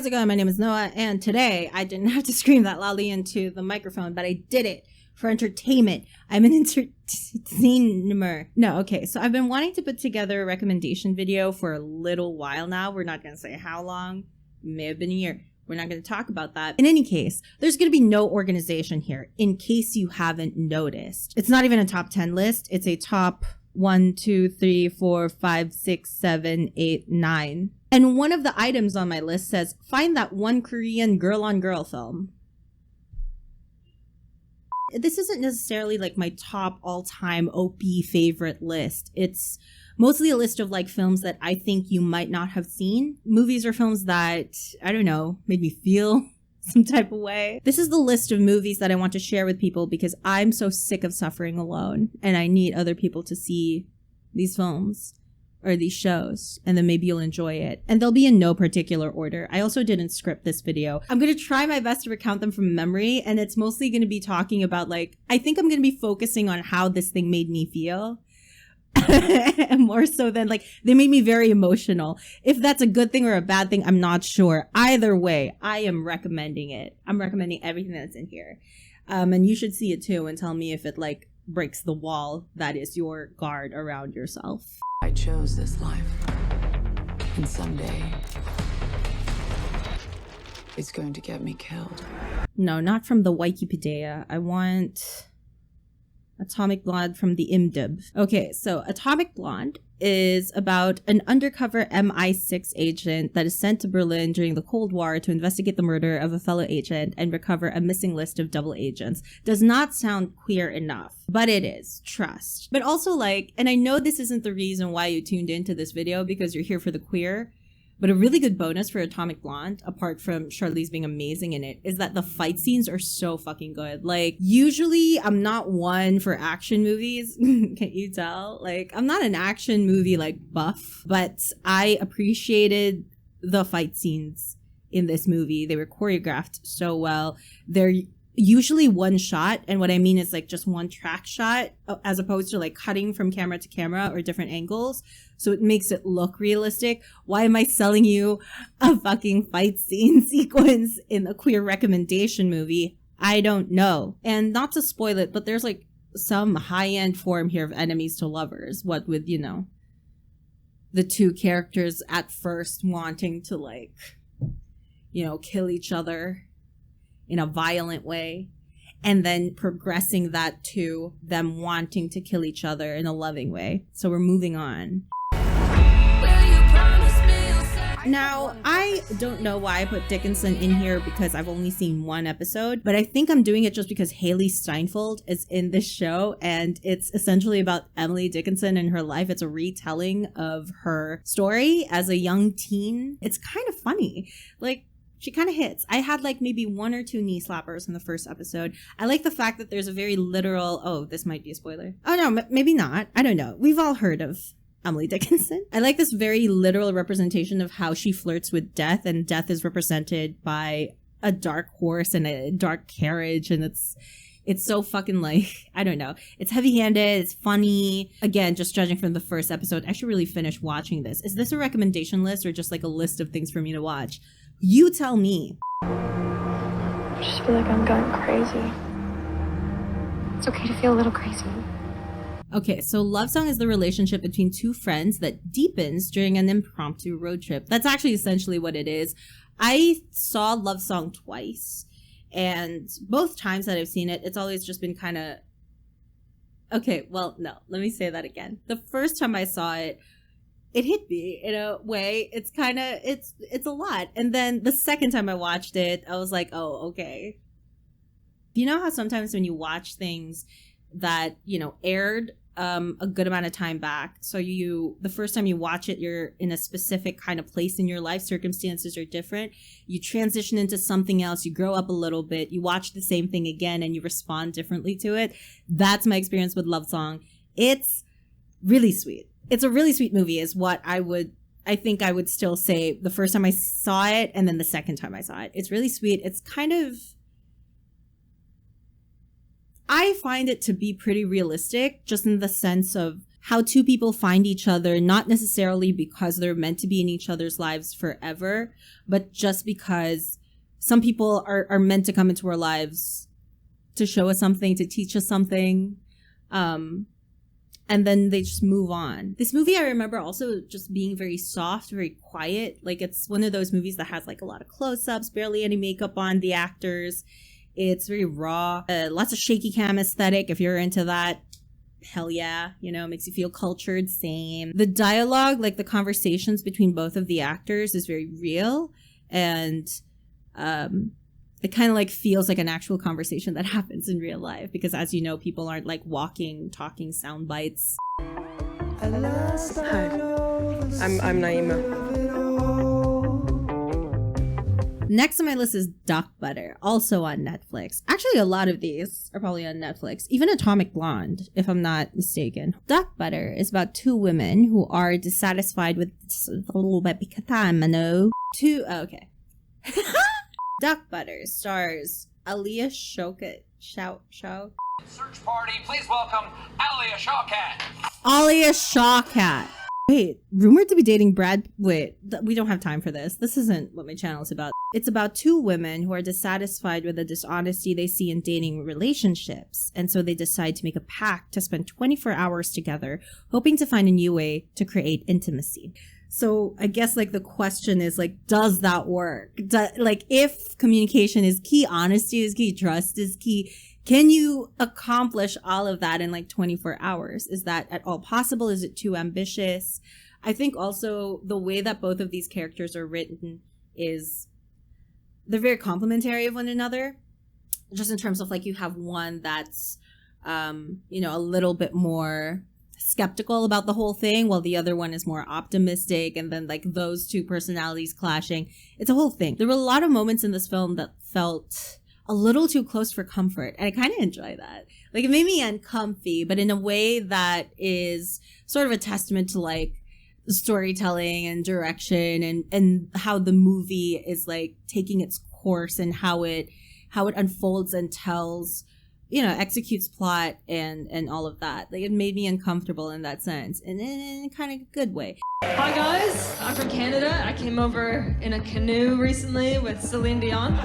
how's it going? My name is Noah, and today I didn't have to scream that loudly into the microphone, but I did it for entertainment. I'm an entertainer. No, okay, so I've been wanting to put together a recommendation video for a little while now. We're not going to say how long. May have been a year. We're not going to talk about that. In any case, there's going to be no organization here, in case you haven't noticed. It's not even a top 10 list. It's a top 1, 2, 3, 4, 5, 6, 7, 8, 9. And one of the items on my list says, find that one Korean girl-on-girl film. This isn't necessarily like my top all-time OP favorite list. It's mostly a list of like films that I think you might not have seen. Movies or films that, I don't know, made me feel some type of way. This is the list of movies that I want to share with people because I'm so sick of suffering alone and I need other people to see these films or these shows, and then maybe you'll enjoy it. And they'll be in no particular order. I also didn't script this video. I'm going to try my best to recount them from memory, and it's mostly going to be talking about like, I think I'm going to be focusing on how this thing made me feel. And more so than like, they made me very emotional. If that's a good thing or a bad thing, I'm not sure. Either way, I am recommending it. I'm recommending everything that's in here. And you should see it too and tell me if it like breaks the wall that is your guard around yourself. I chose this life, and someday it's going to get me killed. No, not from the Wikipedia. I want Atomic Blonde from the IMDb. Okay, so Atomic Blonde is about an undercover MI6 agent that is sent to Berlin during the Cold War to investigate the murder of a fellow agent and recover a missing list of double agents. Does not sound queer enough, but it is. Trust. But also like, and I know this isn't the reason why you tuned into this video because you're here for the queer, but a really good bonus for Atomic Blonde, apart from Charlize being amazing in it, is that the fight scenes are so fucking good. Like, usually I'm not one for action movies. Can't you tell? Like, I'm not an action movie, like, buff. But I appreciated the fight scenes in this movie. They were choreographed so well. They're usually one shot, and what I mean is like just one track shot as opposed to like cutting from camera to camera or different angles, so it makes it look realistic. Why am I selling you a fucking fight scene sequence in a queer recommendation movie? I don't know. And not to spoil it, but there's like some high-end form here of enemies to lovers, what with, you know, the two characters at first wanting to like, you know, kill each other in a violent way, and then progressing that to them wanting to kill each other in a loving way. So we're moving on. Now, I don't know why I put Dickinson in here because I've only seen one episode, but I think I'm doing it just because Haley Steinfeld is in this show, and it's essentially about Emily Dickinson and her life. It's a retelling of her story as a young teen. It's kind of funny. Like, she kind of hits. I had like maybe 1 or 2 knee slappers in the first episode. I like the fact that there's a very literal, oh, this might be a spoiler. Oh no, maybe not. I don't know. We've all heard of Emily Dickinson. I like this very literal representation of how she flirts with death, and death is represented by a dark horse and a dark carriage, and it's so fucking like, I don't know. It's heavy-handed, it's funny. Again, just judging from the first episode, I should really finish watching this. Is this a recommendation list or just like a list of things for me to watch? You tell me. I just feel like I'm going crazy. It's okay to feel a little crazy. Okay, so love song is the relationship between two friends that deepens during an impromptu road trip. That's actually essentially what it is. I saw Love Song twice, and both times that I've seen it, it's always just been kind of... Okay, well, no, let me say that again. The first time I saw it, it hit me in a way. It's kind of, it's a lot. And then the second time I watched it, I was like, oh, okay. You know how sometimes when you watch things that, you know, aired a good amount of time back, so the first time you watch it, you're in a specific kind of place in your life, circumstances are different, you transition into something else, you grow up a little bit, you watch the same thing again and you respond differently to it. That's my experience with Love Song. It's really sweet. It's a really sweet movie is what I think I would still say the first time I saw it and then the second time I saw it. It's really sweet. It's kind of, I find it to be pretty realistic, just in the sense of how two people find each other, not necessarily because they're meant to be in each other's lives forever, but just because some people are meant to come into our lives to show us something, to teach us something. And then they just move on. This movie, I remember also just being very soft, very quiet. Like, it's one of those movies that has like a lot of close-ups, barely any makeup on the actors. It's very raw, lots of shaky cam aesthetic. If you're into that, hell yeah, you know, makes you feel cultured, same. The dialogue, like the conversations between both of the actors is very real. And it kind of like feels like an actual conversation that happens in real life, because as you know, people aren't like walking, talking sound bites. Hi, I'm Naima. Next on my list is Duck Butter, also on Netflix. Actually, a lot of these are probably on Netflix. Even Atomic Blonde, if I'm not mistaken. Duck Butter is about two women who are dissatisfied with okay. Duck Butter stars Aliyah Shawkat. Search party, please welcome Aliyah Shawkat. Aliyah Shawkat. Wait, rumored to be dating Brad. Wait, we don't have time for this. This isn't what my channel is about. It's about two women who are dissatisfied with the dishonesty they see in dating relationships. And so they decide to make a pact to spend 24 hours together, hoping to find a new way to create intimacy. So I guess like the question is like, does that work? Like if communication is key, honesty is key, trust is key, can you accomplish all of that in like 24 hours? Is that at all possible? Is it too ambitious? I think also the way that both of these characters are written is they're very complementary of one another. Just in terms of like you have one that's, you know, a little bit more skeptical about the whole thing, while the other one is more optimistic, and then like those two personalities clashing. It's a whole thing. There were a lot of moments in this film that felt a little too close for comfort, and I kind of enjoy that. Like, it made me uncomfy, but in a way that is sort of a testament to like storytelling and direction and how the movie is like taking its course and how it unfolds and tells, you know, executes plot and all of that. Like, it made me uncomfortable in that sense, and in a kind of good way. Hi guys, I'm from Canada. I came over in a canoe recently with Celine Dion.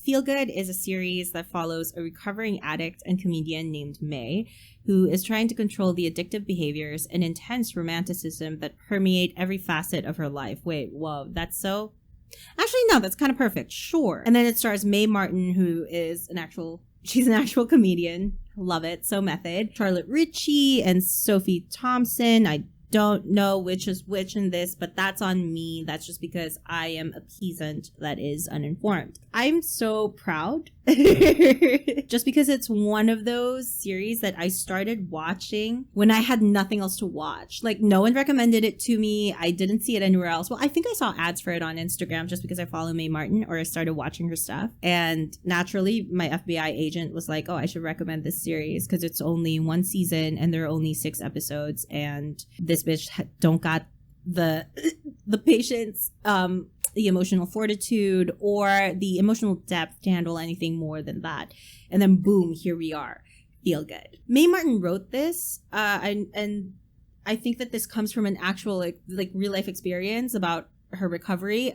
Feel Good is a series that follows a recovering addict and comedian named May, who is trying to control the addictive behaviors and intense romanticism that permeate every facet of her life. Wait, whoa, that's so? Actually, no, that's kind of perfect, sure. And then it stars Mae Martin, who is she's an actual comedian. Love it. So method. Charlotte Ritchie and Sophie Thompson. I don't know which is which in this, but that's on me. That's just because I am a peasant that is uninformed. I'm so proud. Just because it's one of those series that I started watching when I had nothing else to watch. Like, no one recommended it to me. I didn't see it anywhere else. Well, I think I saw ads for it on Instagram just because I follow Mae Martin, or I started watching her stuff. And naturally, my FBI agent was like, oh, I should recommend this series because it's only one season and there are only 6 episodes. And this bitch don't got the patience, the emotional fortitude, or the emotional depth to handle anything more than that. And then boom, here we are. Feel Good. Mae Martin wrote this, and I think that this comes from an actual like real life experience about her recovery.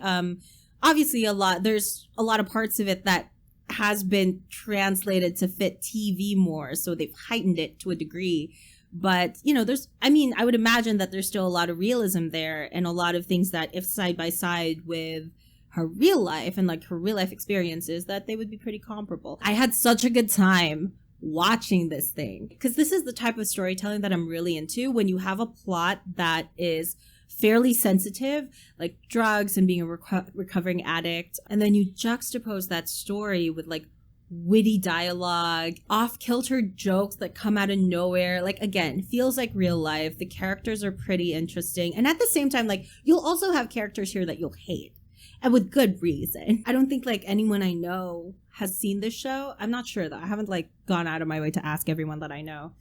Obviously, there's a lot of parts of it that has been translated to fit TV more, so they've heightened it to a degree. But, you know, I would imagine that there's still a lot of realism there, and a lot of things that if side by side with her real life and like her real life experiences, that they would be pretty comparable. I had such a good time watching this thing because this is the type of storytelling that I'm really into, when you have a plot that is fairly sensitive, like drugs and being a recovering addict, and then you juxtapose that story with like witty dialogue, off-kilter jokes that come out of nowhere. Like, again, feels like real life. The characters are pretty interesting, and at the same time, like, you'll also have characters here that you'll hate, and with good reason. I don't think like anyone I know has seen this show. I'm not sure though. I haven't like gone out of my way to ask everyone that I know.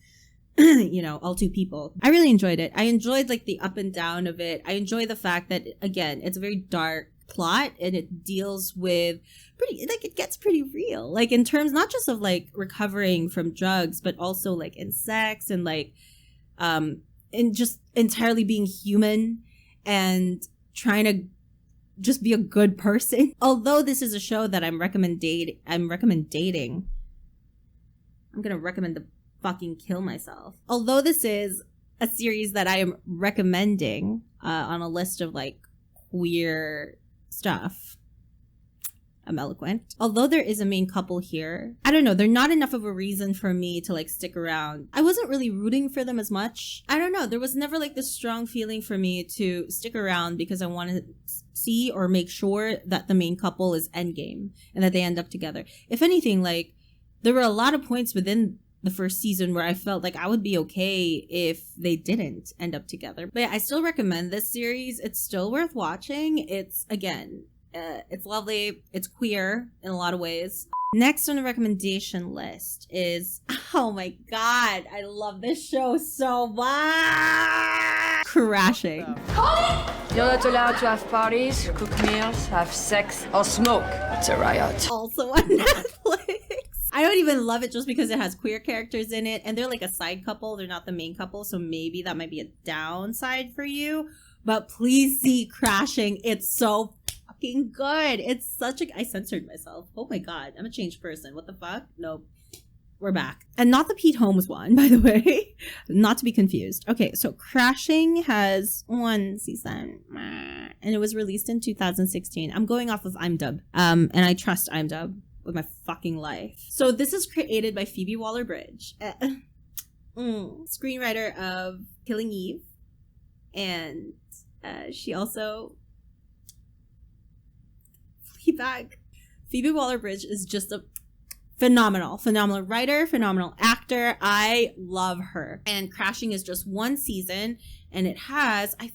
You know, all 2 people. I really enjoyed it. I enjoyed like the up and down of it. I enjoy the fact that, again, it's a very dark plot, and it deals with it gets pretty real, like in terms not just of like recovering from drugs, but also like in sex and like in just entirely being human and trying to just be a good person. Although this is a show that I'm recommending, I'm gonna recommend to fucking kill myself. Although this is a series that I am recommending on a list of like queer stuff. I'm eloquent. Although there is a main couple here, I don't know, they're not enough of a reason for me to like stick around. I wasn't really rooting for them as much. I don't know, there was never like this strong feeling for me to stick around because I want to see or make sure that the main couple is endgame and that they end up together. If anything, like there were a lot of points within the first season where I felt like I would be okay if they didn't end up together. But yeah, I still recommend this series. It's still worth watching. It's, again, it's lovely. It's queer in a lot of ways. Next on the recommendation list is, oh my god, I love this show so much. Crashing. You're not allowed to have parties, cook meals, have sex, or smoke. It's a riot. Also on Netflix. I don't even love it just because it has queer characters in it, and they're like a side couple. They're not the main couple, so maybe that might be a downside for you. But please see Crashing. It's so fucking good. It's such a... I censored myself. Oh my god, I'm a changed person. What the fuck? Nope. We're back. And not the Pete Holmes one, by the way. Not to be confused. Okay, so Crashing has one season. And it was released in 2016. I'm going off of IMDb. And I trust IMDb with my fucking life. So this is created by Phoebe Waller-Bridge, screenwriter of Killing Eve, and she also Fleabag. Phoebe Waller-Bridge is just a phenomenal writer, phenomenal actor. I love her. And Crashing is just one season, and it has, I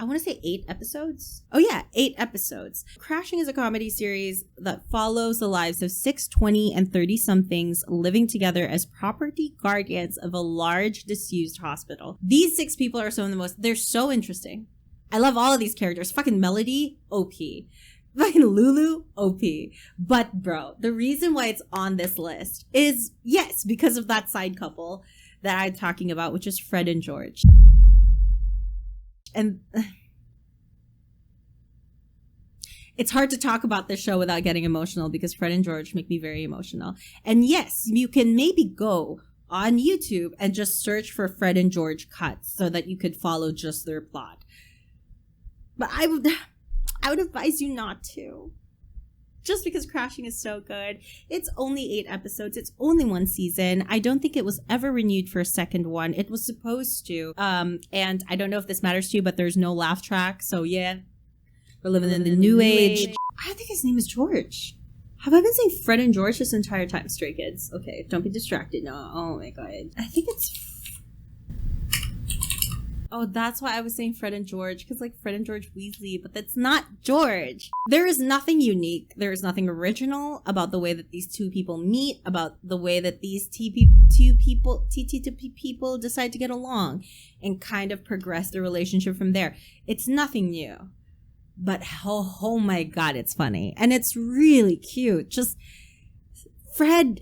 want to say 8 episodes. Oh yeah, 8 episodes. Crashing is a comedy series that follows the lives of 6 20 and 30-somethings living together as property guardians of a large disused hospital. These 6 people are some of the most, they're so interesting. I love all of these characters. Fucking Melody, OP. Fucking Lulu, OP. But bro, the reason why it's on this list is, yes, because of that side couple that I'm talking about, which is Fred and George. And it's hard to talk about this show without getting emotional because Fred and George make me very emotional. And yes, you can maybe go on YouTube and just search for Fred and George cuts so that you could follow just their plot. But I would advise you not to. Just because Crashing is so good. It's only 8 episodes. It's only 1 season. I don't think it was ever renewed for a second one. It was supposed to. And I don't know if this matters to you, but there's no laugh track. So yeah, we're living in the new age. I think his name is George. Have I been saying Fred and George this entire time? Stray Kids. Okay, don't be distracted. No, oh my god. I think it's... Oh, that's why I was saying Fred and George, because like Fred and George Weasley, but that's not George. There is nothing unique. There is nothing original about the way that these two people meet, about the way that these two people decide to get along and kind of progress the relationship from there. It's nothing new. But oh my god, it's funny. And it's really cute. Just Fred,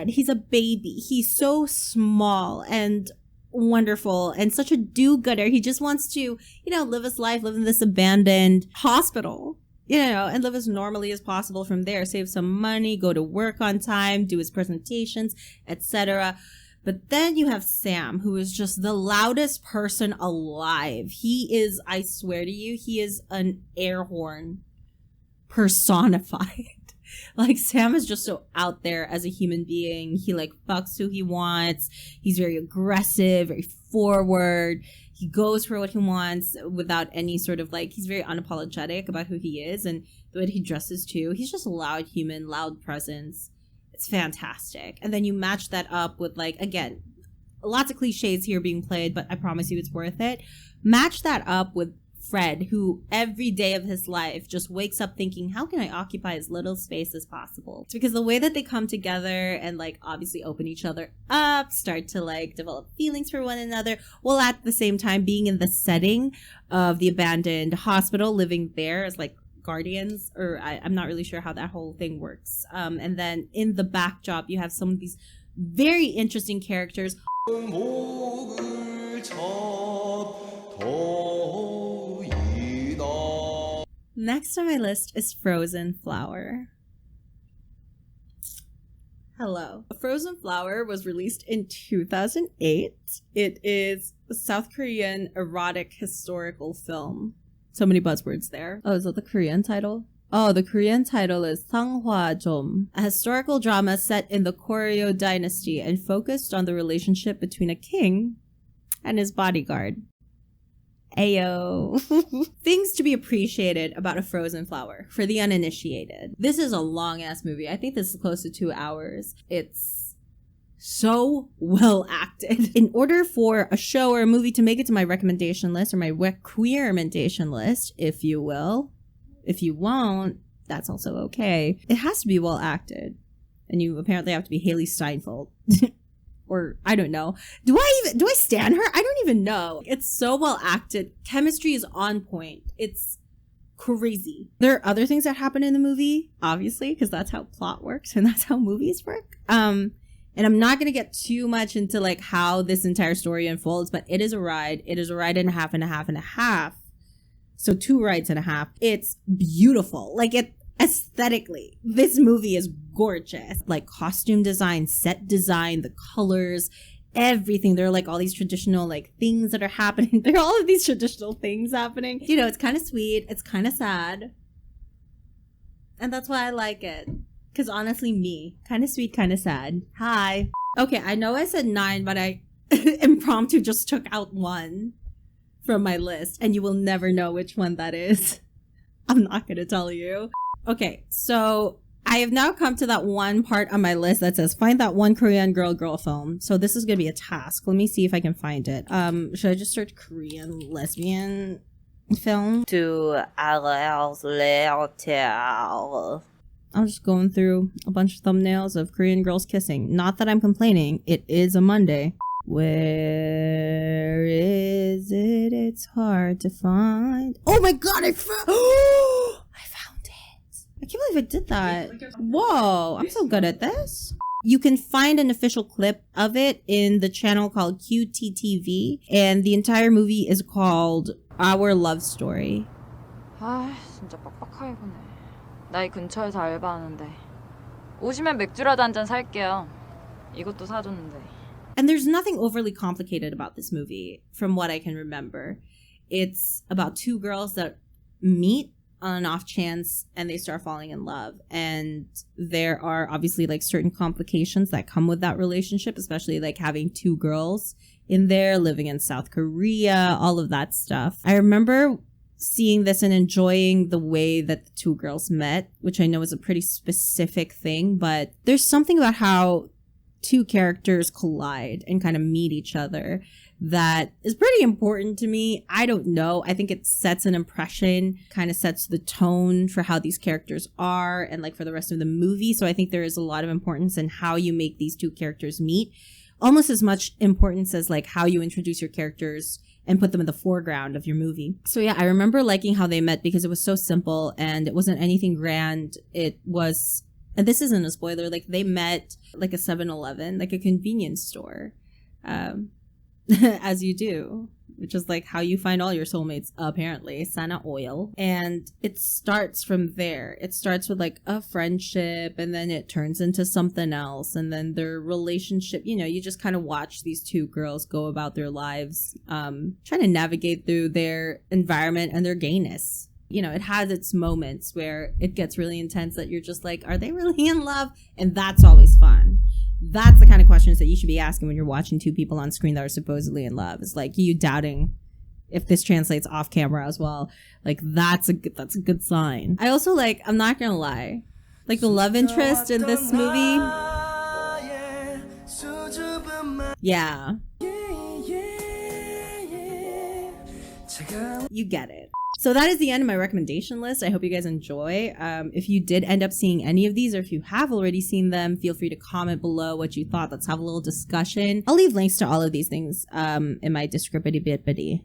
he's a baby. He's so small and wonderful and such a do-gooder. He just wants to, live his life, live in this abandoned hospital, and live as normally as possible from there, save some money, go to work on time, do his presentations, etc. But then you have Sam, who is just the loudest person alive. He is, I swear to you, he is an air horn personified. Like, Sam is just so out there as a human being. He, fucks who he wants. He's very aggressive, very forward. He goes for what he wants without any sort of, he's very unapologetic about who he is and the way he dresses, too. He's just a loud human, loud presence. It's fantastic. And then you match that up with, again, lots of cliches here being played, but I promise you it's worth it. Match that up with Fred, who every day of his life just wakes up thinking, how can I occupy as little space as possible? It's because the way that they come together and obviously open each other up, start to develop feelings for one another, while at the same time being in the setting of the abandoned hospital, living there as guardians, or I'm not really sure how that whole thing works. And then in the backdrop, you have some of these very interesting characters. Next on my list is Frozen Flower. Hello. Frozen Flower was released in 2008. It is a South Korean erotic historical film. So many buzzwords there. Oh, is that the Korean title? Oh, the Korean title is Sanghwa-jom, a historical drama set in the Koryo dynasty and focused on the relationship between a king and his bodyguard. Ayo. Things to be appreciated about A Frozen Flower for the uninitiated. This is a long-ass movie. I think this is close to 2 hours. It's so well acted. In order for a show or a movie to make it to my recommendation list, or my queermentation list, if you will, if you won't, that's also okay. It has to be well acted. And you apparently have to be Haley Steinfeld. Or I don't know. Do I stan her? I don't even know. It's so well acted. Chemistry is on point. It's crazy. There are other things that happen in the movie, obviously, because that's how plot works and that's how movies work. And I'm not going to get too much into like how this entire story unfolds, but it is a ride. It is a ride and a half and a half and a half. So 2 rides and a half. It's beautiful. Like aesthetically, this movie is gorgeous. Like costume design, set design, the colors, everything. There are like all these traditional like things that are happening. There are all of these traditional things happening. You know, it's kind of sweet. It's kind of sad. And that's why I like it. Because honestly, me, kind of sweet, kind of sad. Hi. Okay, I know I said 9, but I impromptu just took out 1 from my list. And you will never know which one that is. I'm not going to tell you. Okay, so I have now come to that one part on my list that says find that one Korean girl film. So this is going to be a task. Let me see if I can find it. Should I just search Korean lesbian film? I'm just going through a bunch of thumbnails of Korean girls kissing. Not that I'm complaining. It is a Monday. Where is it? It's hard to find. Oh my god, I found it! I can't believe I did that. Whoa, I'm so good at this. You can find an official clip of it in the channel called QTTV, and the entire movie is called Our Love Story. 아, 진짜 빡빡하게 구네. 나 이 근처에서 알바하는데. 오시면 맥주라도 한 잔 살게요. 이것도 사줬는데. And there's nothing overly complicated about this movie, from what I can remember. It's about 2 girls that meet on an off chance and they start falling in love, and there are obviously like certain complications that come with that relationship, especially like having 2 girls in there living in South Korea, all of that stuff. I remember seeing this and enjoying the way that the 2 girls met, which I know is a pretty specific thing, but there's something about how 2 characters collide and kind of meet each other that is pretty important to me. I don't know. I think it sets an impression, kind of sets the tone for how these characters are and like for the rest of the movie. So I think there is a lot of importance in how you make these 2 characters meet. Almost as much importance as like how you introduce your characters and put them in the foreground of your movie. So yeah, I remember liking how they met because it was so simple and it wasn't anything grand. It was, and this isn't a spoiler, like they met like a 7-Eleven, like a convenience store. As you do, which is like how you find all your soulmates, apparently. Sana oil. And it starts from there. It starts with like a friendship, and then it turns into something else, and then their relationship, you know, you just kind of watch these 2 girls go about their lives, trying to navigate through their environment and their gayness. You know, it has its moments where it gets really intense that you're just like, are they really in love? And that's always fun. That's the kind of questions that you should be asking when you're watching 2 people on screen that are supposedly in love. It's like you doubting if this translates off camera as well. Like that's a good sign. I also like, I'm not gonna lie, like the love interest in this movie. Yeah. You get it. So that is the end of my recommendation list. I hope you guys enjoy. If you did end up seeing any of these, or if you have already seen them, feel free to comment below what you thought. Let's have a little discussion. I'll leave links to all of these things in my descriptity bippity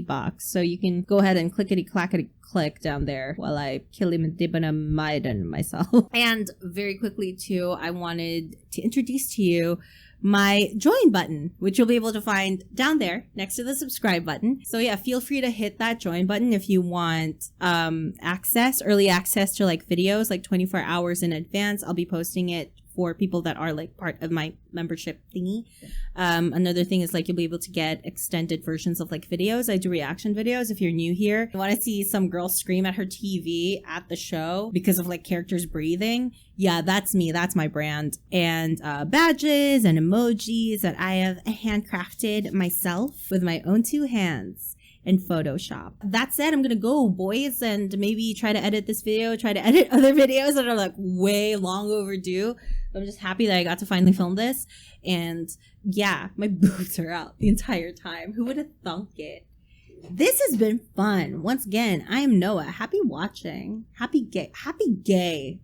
box. So you can go ahead and clickety clackety click down there while I kill him myself. And very quickly too, I wanted to introduce to you my join button, which you'll be able to find down there next to the subscribe button. So yeah, feel free to hit that join button if you want early access to like videos like 24 hours in advance. I'll be posting it for people that are like part of my membership thingy. Another thing is like you'll be able to get extended versions of like videos. I do reaction videos. If you're new here, you want to see some girl scream at her TV at the show because of like characters breathing. Yeah, that's me. That's my brand. And badges and emojis that I have handcrafted myself with my own 2 hands in Photoshop. That said, I'm gonna go, boys, and maybe try to edit this video, try to edit other videos that are like way long overdue. I'm just happy that I got to finally film this. And yeah, my boobs are out the entire time. Who would have thunk it? This has been fun. Once again, I am Noah. Happy watching. Happy gay.